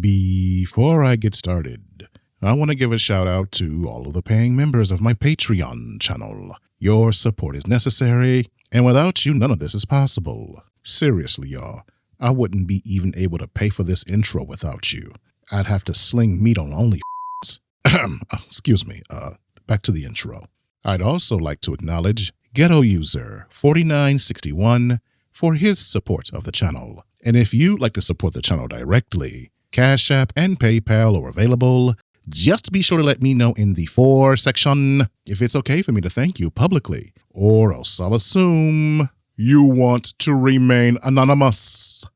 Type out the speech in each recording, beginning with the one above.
Before I get started, I want to give a shout out to all of the paying members of my Patreon channel. Your support is necessary, and without you, none of this is possible. Seriously, y'all, I wouldn't be even able to pay for this intro without you. I'd have to sling meat on only excuse me, back to the intro. I'd also like to acknowledge Ghetto User 4961 for his support of the channel. And if you'd like to support the channel directly, Cash App and PayPal are available. Just be sure to let me know in the for section if it's okay for me to thank you publicly, or else I'll assume you want to remain anonymous.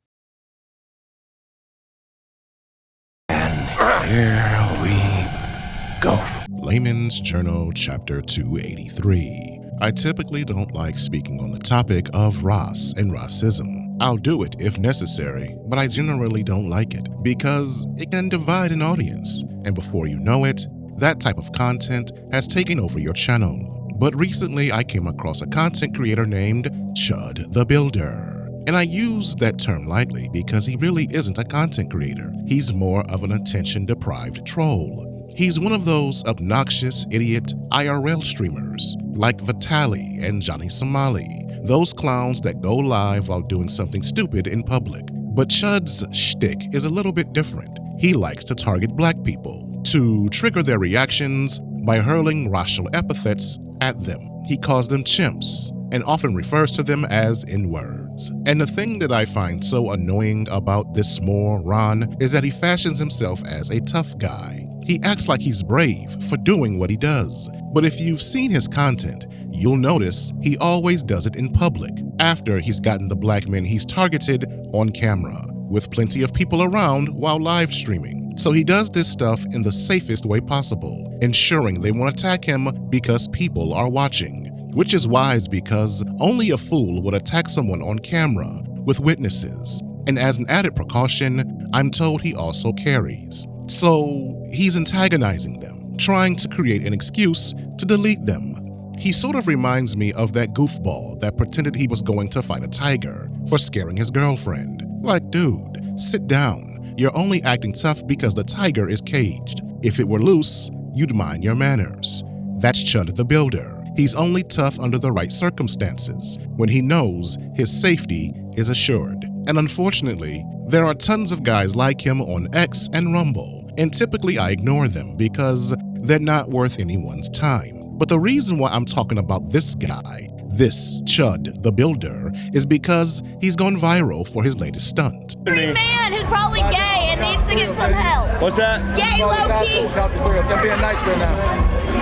And here we go. Layman's Journal, Chapter 283. I typically don't like speaking on the topic of Ras and racism. I'll do it if necessary, but I generally don't like it because it can divide an audience, and before you know it, that type of content has taken over your channel. But recently I came across a content creator named Chud The Builder. And I use that term lightly because he really isn't a content creator. He's more of an attention-deprived troll. He's one of those obnoxious idiot IRL streamers like Vitali and Johnny Somali, those clowns that go live while doing something stupid in public. But Chud's shtick is a little bit different. He likes to target black people to trigger their reactions by hurling racial epithets at them. He calls them chimps and often refers to them as N-words. And the thing that I find so annoying about this moron is that he fashions himself as a tough guy. He acts like he's brave for doing what he does. But if you've seen his content, you'll notice he always does it in public, after he's gotten the black men he's targeted on camera, with plenty of people around while live streaming. So he does this stuff in the safest way possible, ensuring they won't attack him because people are watching. Which is wise because only a fool would attack someone on camera with witnesses. And as an added precaution, I'm told he also carries. So he's antagonizing them, trying to create an excuse to delete them. He sort of reminds me of that goofball that pretended he was going to fight a tiger for scaring his girlfriend. Like, dude, sit down. You're only acting tough because the tiger is caged. If it were loose, you'd mind your manners. That's Chud the Builder. He's only tough under the right circumstances, when he knows his safety is assured. And unfortunately, there are tons of guys like him on X and Rumble, and typically I ignore them because they're not worth anyone's time. But the reason why I'm talking about this guy, this Chud the Builder, is because he's gone viral for his latest stunt. Free man who's probably gay and needs to get some help. What's that? Gay low-key. We'll count to three. I'm being nice right now.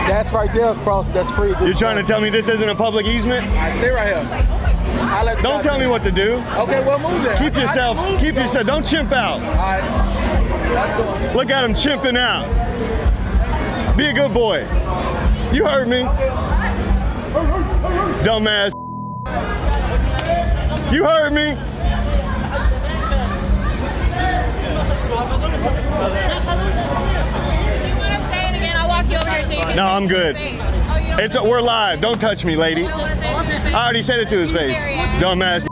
That's right there across. That's free. You're trying to tell me this isn't a public easement? All right, stay right here. Don't tell me what to do. Okay, well, move there. Keep yourself, don't chimp out. All right. Look at him chimping out. Be a good boy. You heard me. Dumbass. You heard me. No, I'm good. We're live. Don't touch me, lady. I already said it to his face. Dumbass.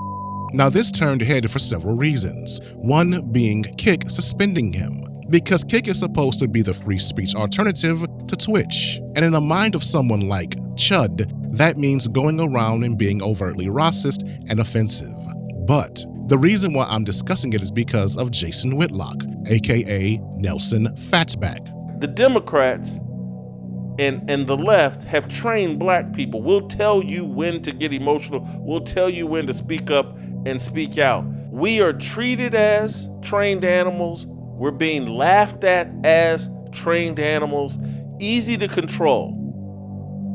Now this turned head for several reasons. One being Kick suspending him, because Kick is supposed to be the free speech alternative to Twitch. And in the mind of someone like Chud, that means going around and being overtly racist and offensive. But the reason why I'm discussing it is because of Jason Whitlock, aka Nelson Fatback. The Democrats and the left have trained black people. We'll tell you when to get emotional. We'll tell you when to speak up and speak out. We are treated as trained animals. We're being laughed at as trained animals. Easy to control.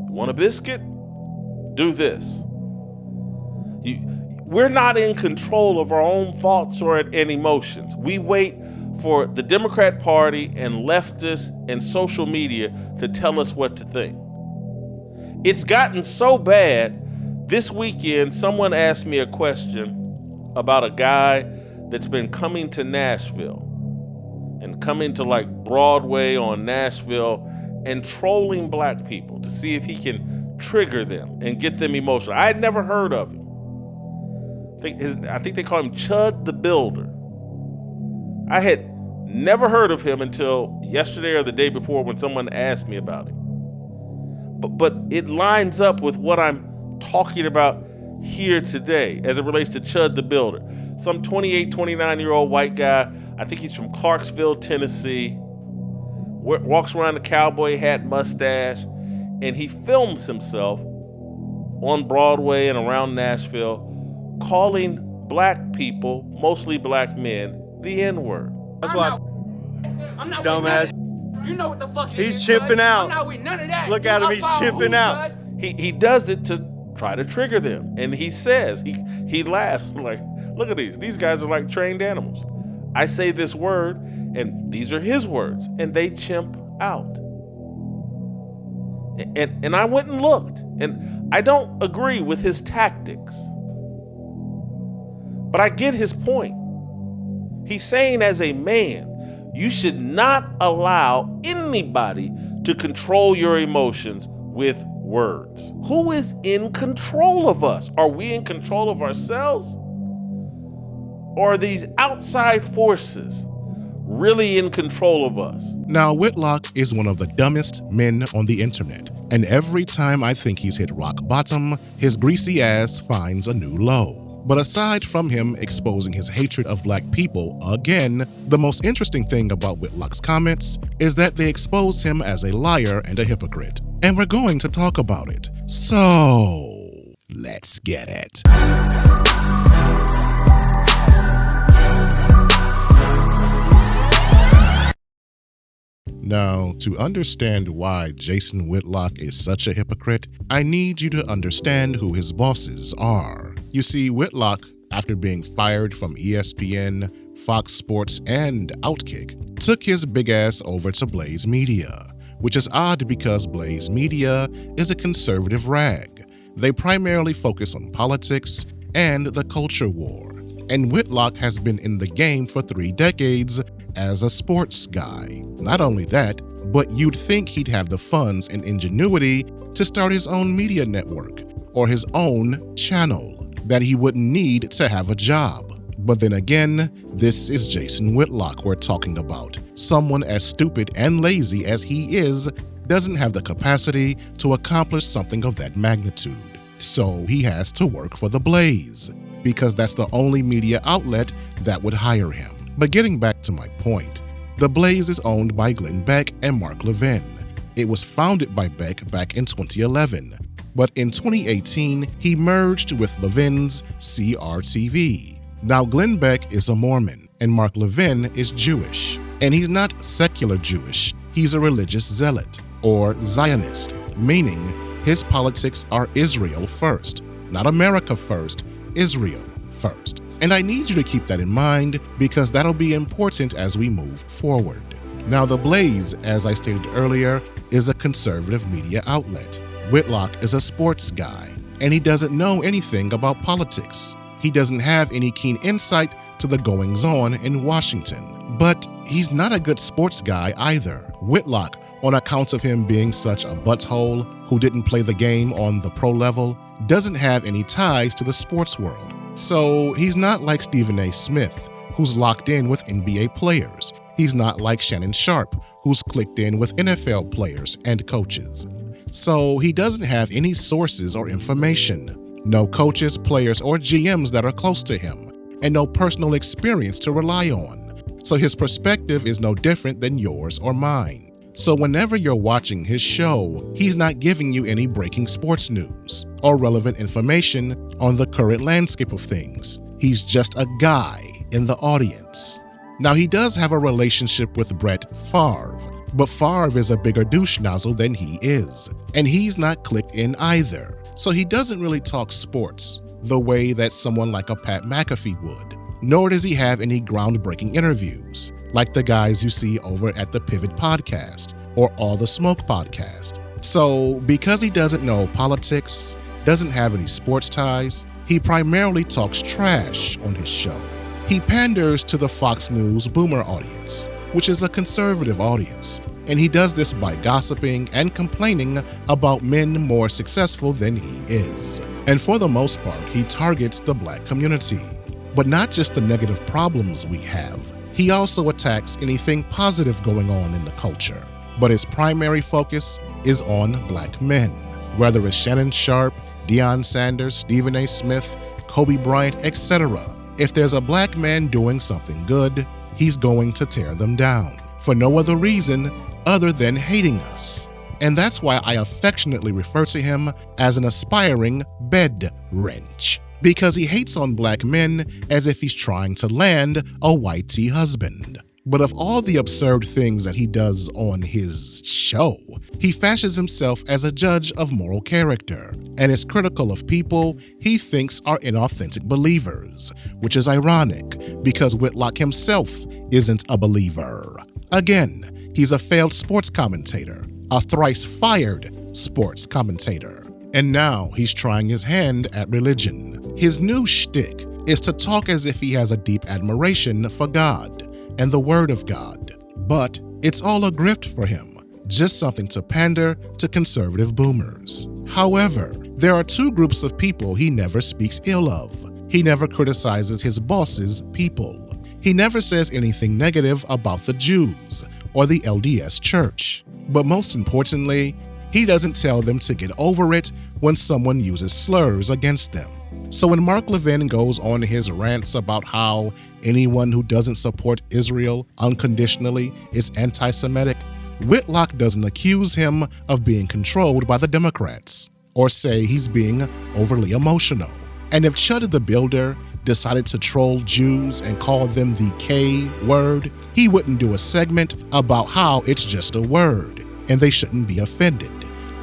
You want a biscuit? Do this. We're not in control of our own thoughts and emotions. We wait for the Democrat Party and leftists and social media to tell us what to think. It's gotten so bad, this weekend someone asked me a question about a guy that's been coming to Nashville and coming to like Broadway on Nashville and trolling black people to see if he can trigger them and get them emotional. I had never heard of him. I think they call him Chud The Builder. I had Never heard of him until yesterday or the day before when someone asked me about him. But it lines up with what I'm talking about here today as it relates to Chud the Builder. Some 28, 29-year-old white guy, I think he's from Clarksville, Tennessee, walks around a cowboy hat, mustache, and he films himself on Broadway and around Nashville calling black people, mostly black men, the N-word. That's why, I'm not dumbass. You know what the fuck He's chipping out. I'm not with none of that. Look at him, he's chipping out. He does it to try to trigger them. And he says, he laughs like, look at these guys are like trained animals. I say this word and these are his words and they chimp out. And I went and looked and I don't agree with his tactics, but I get his point. He's saying as a man, you should not allow anybody to control your emotions with words. Who is in control of us? Are we in control of ourselves? Or are these outside forces really in control of us? Now, Whitlock is one of the dumbest men on the internet, and every time I think he's hit rock bottom, his greasy ass finds a new low. But aside from him exposing his hatred of black people again, the most interesting thing about Whitlock's comments is that they expose him as a liar and a hypocrite. And we're going to talk about it. So, let's get it. Now, to understand why Jason Whitlock is such a hypocrite, I need you to understand who his bosses are. You see, Whitlock, after being fired from ESPN, Fox Sports, and Outkick, took his big ass over to Blaze Media, which is odd because Blaze Media is a conservative rag. They primarily focus on politics and the culture war. And Whitlock has been in the game for 3 decades as a sports guy. Not only that, but you'd think he'd have the funds and ingenuity to start his own media network or his own channel, that he wouldn't need to have a job. But then again, this is Jason Whitlock we're talking about. Someone as stupid and lazy as he is doesn't have the capacity to accomplish something of that magnitude. So he has to work for the Blaze, because that's the only media outlet that would hire him. But getting back to my point, the Blaze is owned by Glenn Beck and Mark Levin. It was founded by Beck back in 2011, but in 2018, he merged with Levin's CRTV. Now, Glenn Beck is a Mormon, and Mark Levin is Jewish. And he's not secular Jewish, he's a religious zealot, or Zionist, meaning his politics are Israel first, not America first, Israel first. And I need you to keep that in mind because that'll be important as we move forward. Now, the Blaze, as I stated earlier, is a conservative media outlet. Whitlock is a sports guy, and he doesn't know anything about politics. He doesn't have any keen insight to the goings-on in Washington. But he's not a good sports guy either. Whitlock, on account of him being such a butthole who didn't play the game on the pro level, doesn't have any ties to the sports world. So he's not like Stephen A. Smith, who's locked in with NBA players. He's not like Shannon Sharp, who's clicked in with NFL players and coaches. So he doesn't have any sources or information, no coaches, players, or GMs that are close to him, and no personal experience to rely on. So his perspective is no different than yours or mine. So whenever you're watching his show, he's not giving you any breaking sports news or relevant information on the current landscape of things. He's just a guy in the audience. Now, he does have a relationship with Brett Favre, but Favre is a bigger douche nozzle than he is, and he's not clicked in either. So he doesn't really talk sports the way that someone like a Pat McAfee would, nor does he have any groundbreaking interviews like the guys you see over at the Pivot Podcast or All the Smoke Podcast. So because he doesn't know politics, doesn't have any sports ties, he primarily talks trash on his show. He panders to the Fox News boomer audience, which is a conservative audience, and he does this by gossiping and complaining about men more successful than he is. And for the most part, he targets the black community, but not just the negative problems we have, He also attacks anything positive going on in the culture, but his primary focus is on black men, whether it's Shannon Sharpe, Deion Sanders, Stephen A. Smith, Kobe Bryant, etc. If there's a black man doing something good, he's going to tear them down, for no other reason other than hating us. And that's why I affectionately refer to him as an aspiring bed wrench, because he hates on black men as if he's trying to land a white husband. But of all the absurd things that he does on his show, he fashions himself as a judge of moral character and is critical of people he thinks are inauthentic believers, which is ironic because Whitlock himself isn't a believer. Again, he's a failed sports commentator, a thrice fired sports commentator, and now he's trying his hand at religion. His new shtick is to talk as if he has a deep admiration for God and the Word of God. But it's all a grift for him, just something to pander to conservative boomers. However, there are two groups of people he never speaks ill of. He never criticizes his boss's people. He never says anything negative about the Jews or the LDS Church. But most importantly, he doesn't tell them to get over it when someone uses slurs against them. So when Mark Levin goes on his rants about how anyone who doesn't support Israel unconditionally is anti-Semitic, Whitlock doesn't accuse him of being controlled by the Democrats or say he's being overly emotional. And if Chud the Builder decided to troll Jews and call them the K word, he wouldn't do a segment about how it's just a word and they shouldn't be offended.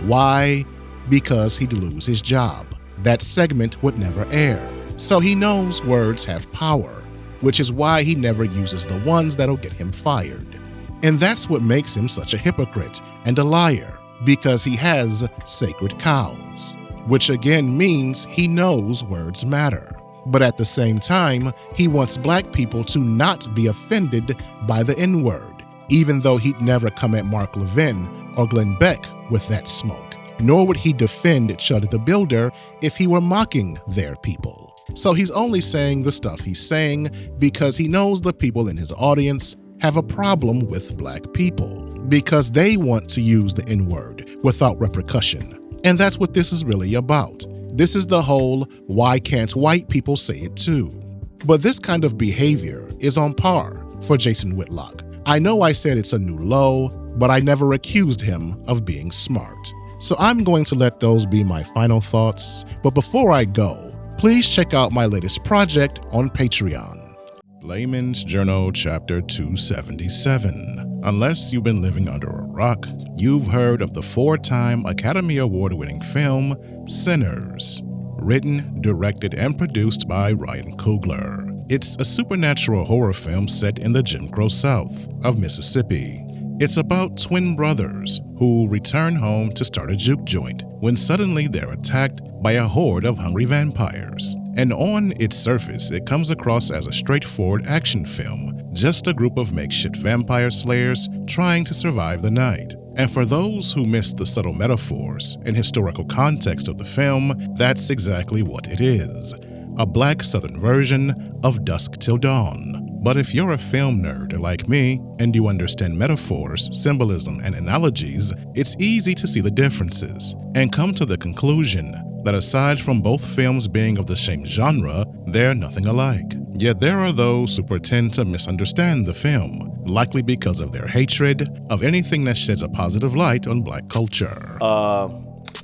Why? Because he'd lose his job. That segment would never air. So he knows words have power, which is why he never uses the ones that'll get him fired. And that's what makes him such a hypocrite and a liar, because he has sacred cows, which again means he knows words matter. But at the same time, he wants black people to not be offended by the N-word, even though he'd never come at Mark Levin or Glenn Beck with that smoke. Nor would he defend Chud the Builder if he were mocking their people. So he's only saying the stuff he's saying because he knows the people in his audience have a problem with black people, because they want to use the N-word without repercussion. And that's what this is really about. This is the whole "why can't white people say it too?" But this kind of behavior is on par for Jason Whitlock. I know I said it's a new low, but I never accused him of being smart. So I'm going to let those be my final thoughts. But before I go, please check out my latest project on Patreon. Laymans Journal Chapter 277. Unless you've been living under a rock, you've heard of the 4-time Academy Award-winning film Sinners, written, directed, and produced by Ryan Coogler. It's a supernatural horror film set in the Jim Crow South of Mississippi. It's about twin brothers who return home to start a juke joint when suddenly they're attacked by a horde of hungry vampires. And on its surface, it comes across as a straightforward action film, just a group of makeshift vampire slayers trying to survive the night. And for those who missed the subtle metaphors and historical context of the film, that's exactly what it is. A black southern version of Dusk Till Dawn. But if you're a film nerd like me, and you understand metaphors, symbolism, and analogies, it's easy to see the differences, and come to the conclusion that aside from both films being of the same genre, they're nothing alike. Yet there are those who pretend to misunderstand the film, likely because of their hatred of anything that sheds a positive light on black culture.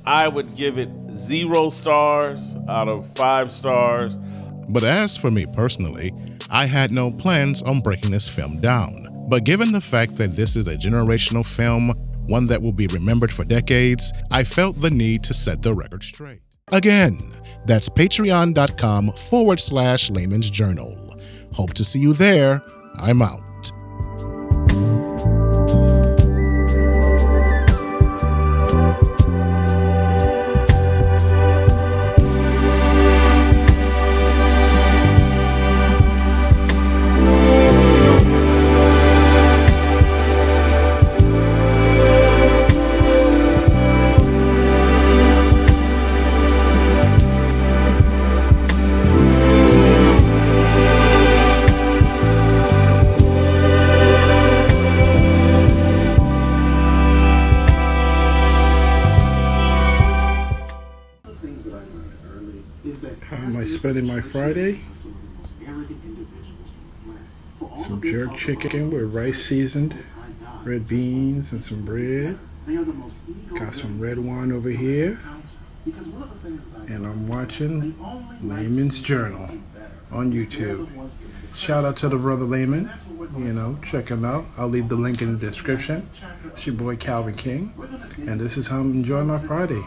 I would give it 0 stars out of 5 stars. But as for me personally, I had no plans on breaking this film down. But given the fact that this is a generational film, one that will be remembered for decades, I felt the need to set the record straight. Again, that's patreon.com/Laymans Journal. Hope to see you there. I'm out. How am I spending my Friday? Some jerk chicken with rice seasoned, red beans, and some bread. Got some red wine over here. And I'm watching Laymans Journal on YouTube. Shout out to the brother Layman. Check him out. I'll leave the link in the description. It's your boy Calvin King. And this is how I'm enjoying my Friday.